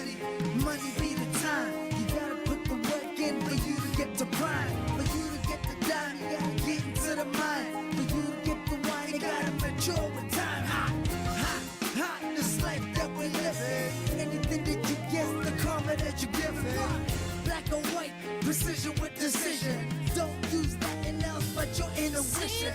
money, money be the time. You gotta put the work in for you to get the prime. For you to get the dime, you gotta get into the mind. For you to get the wine, you gotta mature with time. Hot, this life that we live in. Anything that you get, the karma that you give it. Black or white, precision with decision. Don't use nothing else but your intuition. See the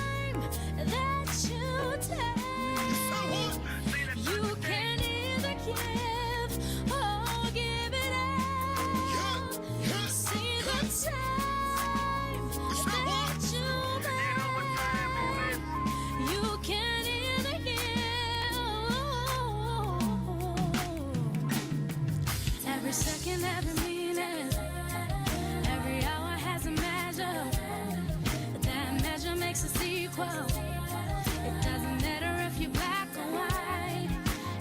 time that you take. You can either give or give it up. See the time that you make. You can either give. Every second, every minute, every hour has a measure. That measure makes a sequel. It doesn't matter if you're black or white.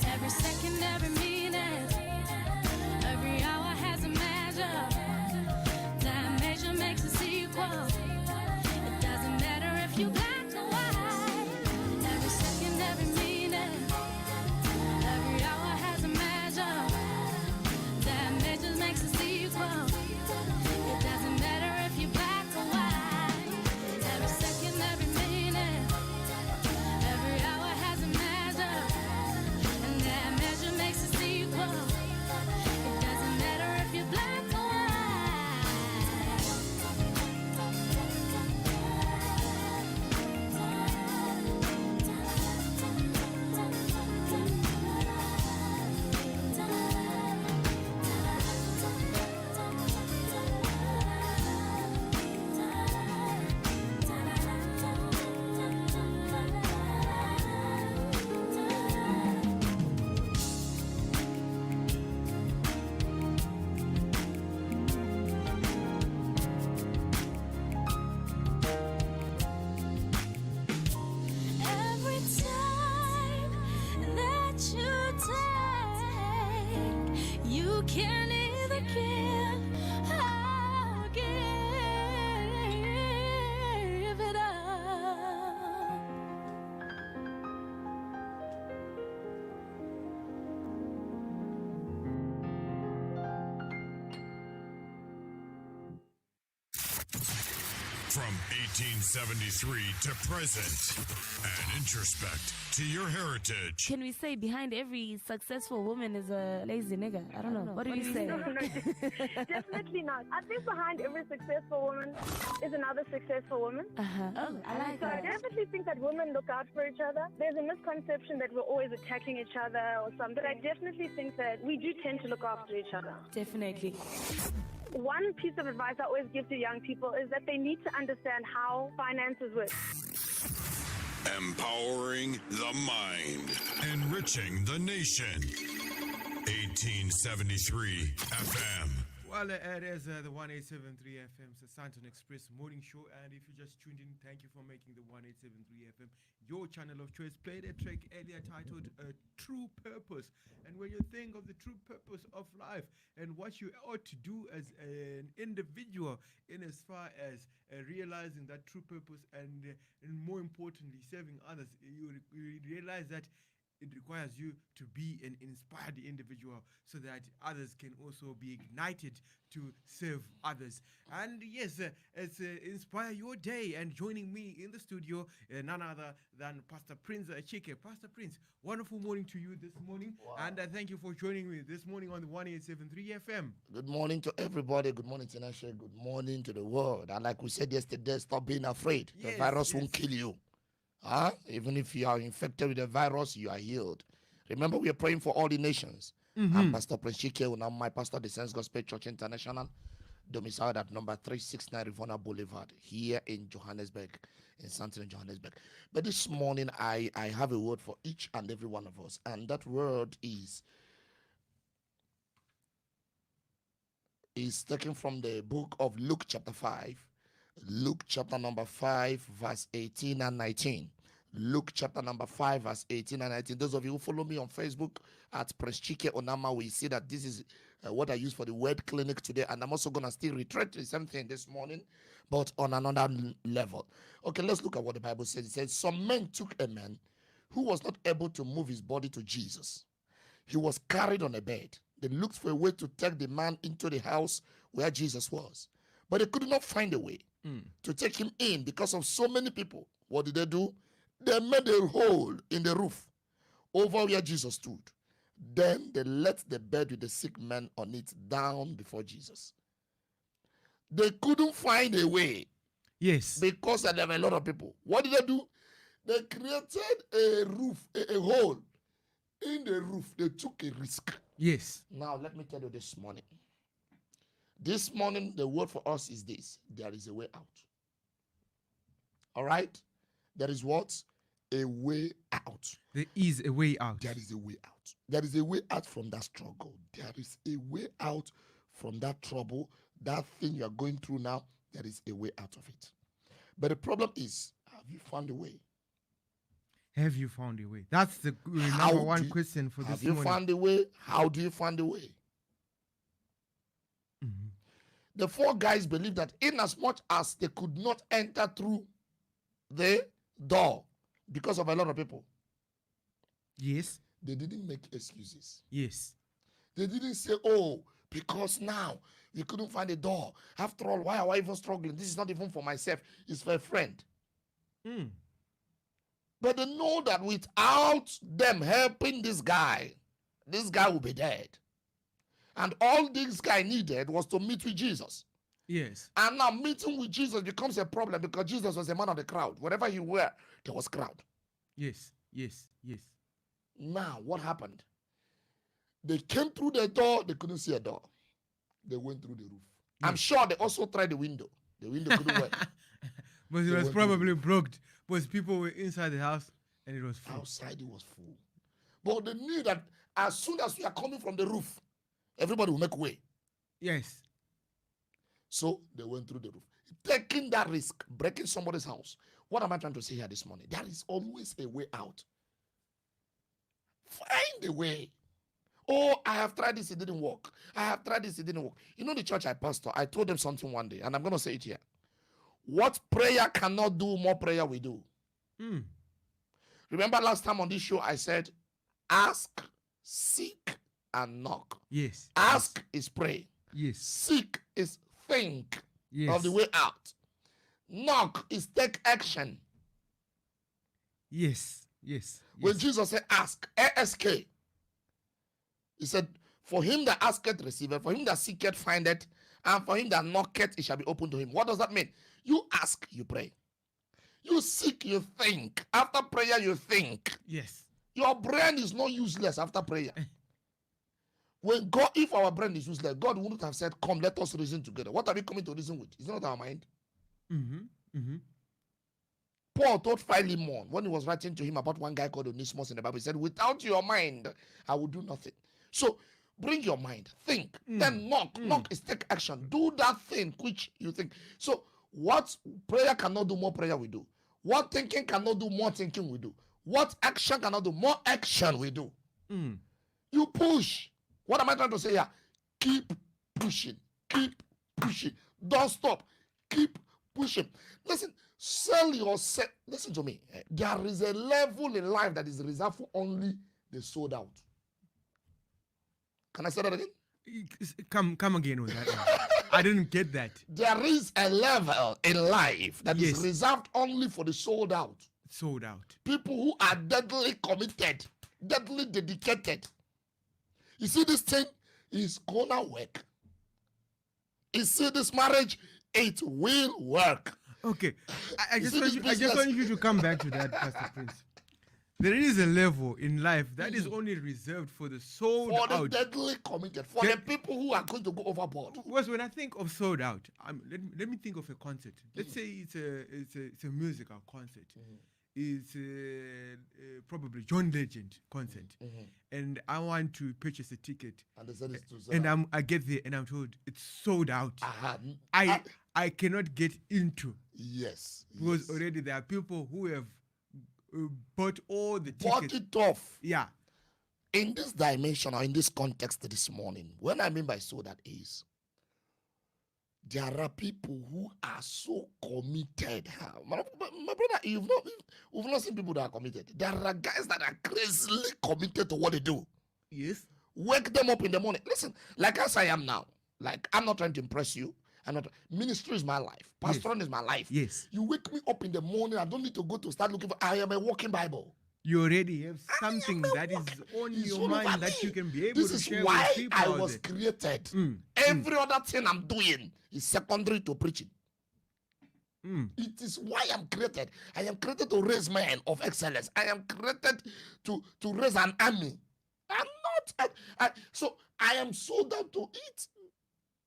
Every second, every minute, every hour has a measure. That measure makes a sequel. It doesn't matter if you're black or white. Every second, every minute, every hour has a measure. That measure makes a sequel. It doesn't matter if you're black or white. Every second, every minute, every hour has a measure. And that measure makes a sequel. It doesn't matter if you're black or every time that you take, you can either give or give it up. From 1873 to present, and introspect to your heritage. Can we say behind every successful woman is a lazy nigga? I don't know. What do you say? No, definitely not. I think behind every successful woman is another successful woman. Oh, I like So I that. definitely think that women look out for each other. There's a misconception that we're always attacking each other or something. But I definitely think that we do tend to look after each other. Definitely. One piece of advice I always give to young people is that they need to understand how finances work. Empowering the mind. Enriching the nation. 1873 FM. Well, it is the 1873 FM Santon Express morning show. And if you just tuned in, thank you for making the 1873 FM your channel of choice. Played a track earlier titled True Purpose. And when you think of the true purpose of life and what you ought to do as an individual in as far as realizing that true purpose and more importantly, serving others, you realize that it requires you to be an inspired individual so that others can also be ignited to serve others. And yes, it's Inspire Your Day, and joining me in the studio, none other than Pastor Prince Chike. Pastor Prince, wonderful morning to you this morning. Wow. And thank you for joining me this morning on the 1873 FM. Good morning to everybody. Good morning, Tinashe. Good morning to the world. And like we said yesterday, stop being afraid. Yes, the virus won't kill you. Even if you are infected with the virus, you are healed. Remember, we are praying for all the nations. I'm Pastor Prince Chike, now my pastor, the Saints Gospel Church International, domiciled at number 369 Riverina Boulevard, here in Johannesburg, in Sandton, Johannesburg. But this morning, I have a word for each and every one of us, and that word is taken from the book of Luke chapter 5. Luke chapter number 5, verse 18 and 19. Luke chapter number 5, verse 18 and 19. Those of you who follow me on Facebook at Prince Chike Onama, we see that this is what I use for the word clinic today. And I'm also going to still reiterate the same thing this morning, but on another level. Okay, let's look at what the Bible says. It says, some men took a man who was not able to move his body to Jesus. he was carried on a bed. They looked for a way to take the man into the house where Jesus was, but they could not find a way to take him in because of so many people. What did they do? They made a hole in the roof over where Jesus stood. Then they let the bed with the sick man on it down before Jesus. They couldn't find a way. Yes. Because there were a lot of people. What did they do? They created a roof, a hole in the roof. They took a risk. Yes. Now, let me tell you this morning. This morning, the word for us is this: there is a way out. All right? There is what? A way out. There is a way out. There is a way out. There is a way out from that struggle. There is a way out from that trouble, that thing you are going through now. There is a way out of it. But the problem is, have you found a way? Have you found a way? That's the How number do one you- question for this Have you morning. found a way? How do you find a way? Mhm. The four guys believed that in as much as they could not enter through the door because of a lot of people, Yes. they didn't make excuses. Yes. They didn't say, oh, because now we couldn't find a door. After all, why are I even struggling? This is not even for myself. It's for a friend. Mm. But they know that without them helping this guy will be dead. And all this guy needed was to meet with Jesus. Yes. And now meeting with Jesus becomes a problem because Jesus was a man of the crowd. Wherever he were, there was crowd. Yes. Yes. Yes. Now, what happened? They came through the door, they couldn't see a door. They went through the roof. I'm Yes. sure they also tried the window. The window couldn't work. But it They was went probably blocked because people were inside the house and it was full. Outside it was full. But they knew that as soon as we are coming from the roof, everybody will make way. Yes. So they went through the roof. Taking that risk, breaking somebody's house. What am I trying to say here this morning? There is always a way out. Find a way. Oh, I have tried this, it didn't work. I have tried this, it didn't work. You know the church I pastor, I told them something one day, and I'm going to say it here. What prayer cannot do, more prayer we do. Mm. Remember last time on this show, I said, ask, seek, and knock. Yes. Ask is pray. Yes. Seek is think Yes. of the way out. Knock is take action. Yes. Yes. When Yes. Jesus said ask, A-S-K, he said, for him that asketh receiveth, for him that seeketh findeth, and for him that knocketh it shall be opened to him. What does that mean? You ask, you pray. You seek, you think. After prayer, you think. Yes. Your brain is not useless after prayer. When God, if our brain is useless, God wouldn't have said, come, let us reason together. What are we coming to reason with? It's not our mind. Mm-hmm. Mm-hmm. Paul told Philemon when he was writing to him about one guy called Onesimus in the Bible, he said, without your mind, I will do nothing. So bring your mind, think, then knock. Knock is take action. Do that thing which you think. So what prayer cannot do, more prayer we do. What thinking cannot do, more thinking we do. What action cannot do, more action we do. Mm. You push. What am I trying to say here? Keep pushing. Keep pushing. Don't stop. Keep pushing. Listen, sell yourself. Listen to me. There is a level in life that is reserved for only the sold out. Can I say that again? Come again with that. I didn't get that. There is a level in life that is Yes. reserved only for the sold out. Sold out. People who are deadly committed, deadly dedicated. You see, this thing is gonna work. You see, this marriage, it will work. Okay. I You just see want this you, I just business- want you to come back to that, Pastor Prince. There is a level in life that is only reserved for the sold For the out. deadly committed, for Can- the people who are going to go overboard. Because when I think of sold out, let me think of a concert. Let's say it's a musical concert. It's probably John Legend concert, and I want to purchase a ticket, And they said it's too and I get there and I'm told it's sold out. Aha. I cannot get into Yes. because yes. already there are people who have bought all the Bought tickets. it off. Yeah. In this dimension or in this context this morning, when I mean by so that is, there are people who are so committed. My brother, we've not seen people that are committed. There are guys that are crazily committed to what they do. Yes. Wake them up in the morning. Listen, like as I am now, like I'm not trying to impress you. I'm not. Ministry is my life. Pastoring is my life. Yes. You wake me up in the morning. I don't need to go to start looking for. I am a walking Bible. You already have something am a that is walking- on It's your all over mind that me. you can be able This to is share why with people I out was there. created. Every other thing I'm doing is secondary to preaching. It is why I'm created. I am created to raise men of excellence. I am created to raise an army. I'm not. So I am sold out to it.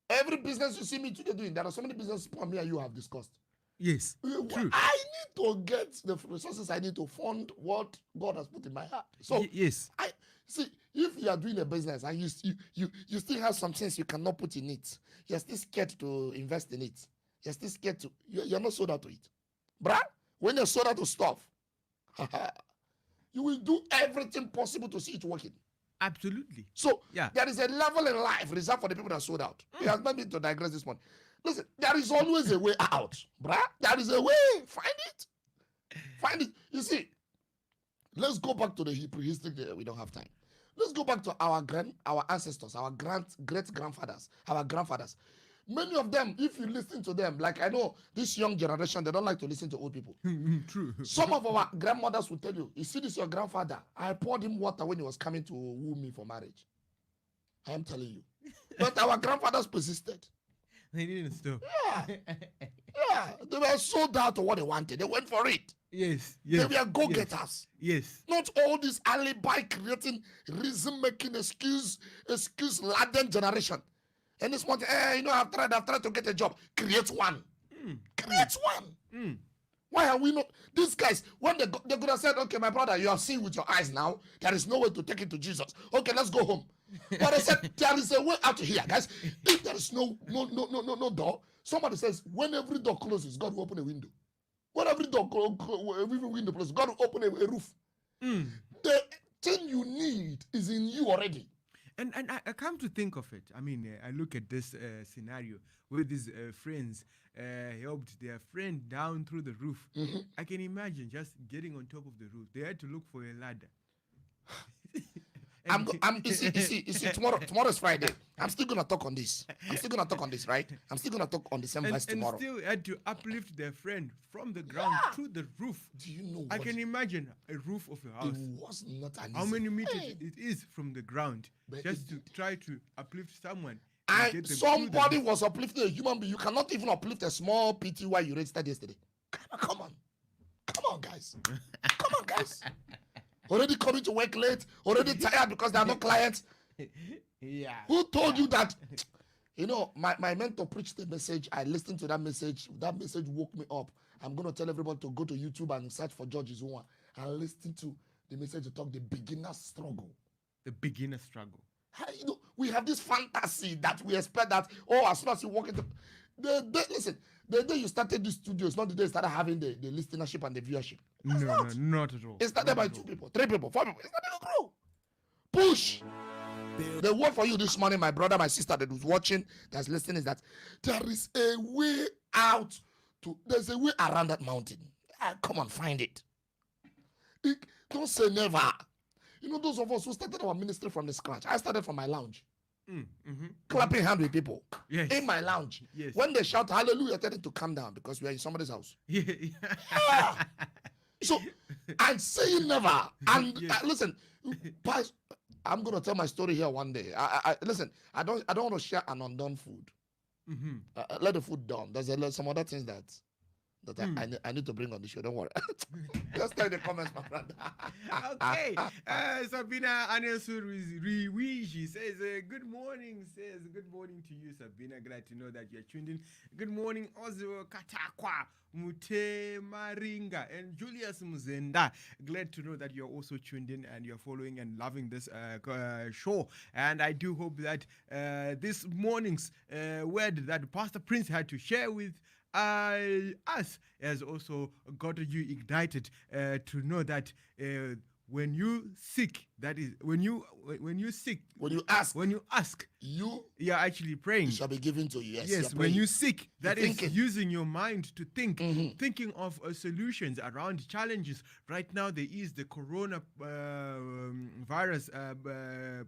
Every business you see me today doing, there are so many businesses me and you have discussed. Yes. True. I need to get the resources I need to fund what God has put in my heart. So Yes. I see, if you are doing a business and you still have some things you cannot put in it, you're still scared to invest in it. You're still scared to. You're not sold out to it, bruh. When you're sold out to stuff, you will do everything possible to see it working. Absolutely. So Yeah. there is a level in life reserved for the people that are sold out. It has not been to digress this morning. Listen, there is always a way out, bruh. There is a way. Find it. Find it. You see, let's go back to the Hebrew history. We don't have time. Let's go back to our ancestors, our great grandfathers, our grandfathers. Many of them, if you listen to them, like I know this young generation, they don't like to listen to old people. True. Some of our grandmothers will tell you, you see this your grandfather, I poured him water when he was coming to woo me for marriage. I am telling you. But our grandfathers persisted. They didn't stop. Yeah, they were sold out to what they wanted. They went for it. Yes. They Yes. were go-getters. Yes. Not all this alibi creating, reason-making, excuse-laden generation. And this morning, I've tried to get a job. Create one. Create one. Why are we not? These guys, when they could have said, okay, my brother, you have seen with your eyes now. There is no way to take it to Jesus. Okay, let's go home. But they said, there is a way out here, guys. If there is no door, somebody says, when every door closes, God will open a window. When every window closes, God will open a roof. The thing you need is in you already. And I come to think of it. I mean, I look at this scenario where these friends helped their friend down through the roof. I can imagine just getting on top of the roof. They had to look for a ladder. You see, tomorrow is Friday. I'm still gonna talk on this. Right? I'm still gonna talk on the same verse tomorrow. And still had to uplift their friend from the ground to the roof. Do you know I what? can imagine a roof of a house. It was not an How easy- many meters it is from the ground But just to try to uplift someone. And get them through the somebody roof. was uplifting a human being. You cannot even uplift a small PTY you registered yesterday. Come on, guys. Already coming to work late, already tired because there are no clients. Yeah. Who told you that? My mentor preached the message. I listened to that message. That message woke me up. I'm going to tell everybody to go to YouTube and search for George Izunwa and listen to the message to talk the beginner's struggle. The beginner struggle. We have this fantasy that we expect that, as soon as you walk into... Listen, the day you started this studio, it's not the day you started having the listenership and the viewership. No, not at all. It started by 2 people, 3 people, 4 people. It started to grow. Push. The word for you this morning, my brother, my sister that was watching, that's listening, is that there is a way out. There's a way around that mountain. Come on, find it. Don't say never. Those of us who started our ministry from the scratch. I started from my lounge. Clapping hand with people. Yes. In my lounge. Yes. When they shout hallelujah, tell them to calm down because we are in somebody's house. Yeah. So I'm saying never. And Yes. listen, I'm gonna tell my story here one day. Listen. I don't want to share an undone food. Let the food done. There's some other things that I need to bring on the show. Don't worry. Just tell in the comments, my brother. Okay. Sabina Anesu Riwishi says, good morning. Says, good morning to you, Sabina. Glad to know that you're tuned in. Good morning, Ozo Katakwa, Mute Maringa, and Julius Muzenda. Glad to know that you're also tuned in and you're following and loving this show. And I do hope that this morning's word that Pastor Prince had to share with us has also got you ignited to know that when you seek That is when you seek, When you ask, you you're actually praying. it shall be given to you. Yes, Yes, you're when you praying. seek, that You're is thinking. using your mind to think, thinking of solutions around challenges. Right now, there is the corona virus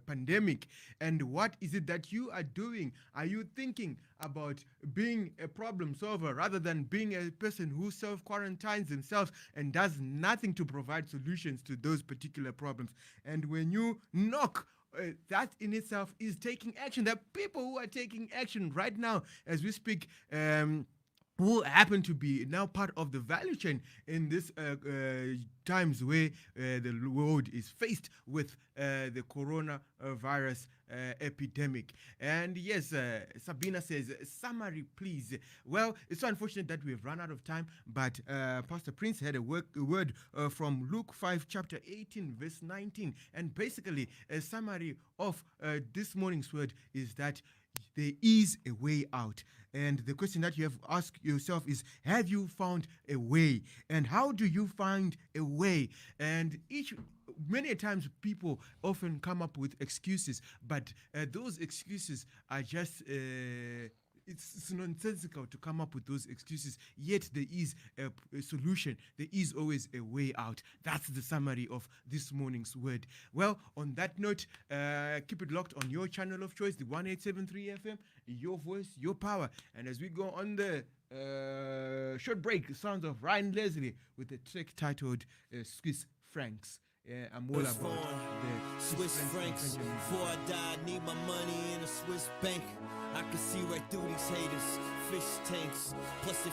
pandemic. And what is it that you are doing? Are you thinking about being a problem solver rather than being a person who self-quarantines themselves and does nothing to provide solutions to those particular problems? And when you knock, that in itself is taking action. There are people who are taking action right now as we speak, who happen to be now part of the value chain in this times where the world is faced with the coronavirus epidemic. And yes, Sabina says, summary please. Well, it's so unfortunate that we've run out of time, but Pastor Prince had a word from Luke 5 chapter 18 verse 19, and basically a summary of this morning's word is that there is a way out. And the question that you have asked yourself is, have you found a way? And how do you find a way? And many times people often come up with excuses, but those excuses are just it's nonsensical to come up with those excuses. Yet there is a solution. There is always a way out. That's the summary of this morning's word. Well, on that note, keep it locked on your channel of choice, the 1873 FM, your voice, your power. And as we go on the short break, sounds of Ryan Leslie with a track titled Swiss Francs. I'm all about the Swiss francs. Before I die, I need my money in a Swiss bank. I can see right through these haters, fish tanks, plus they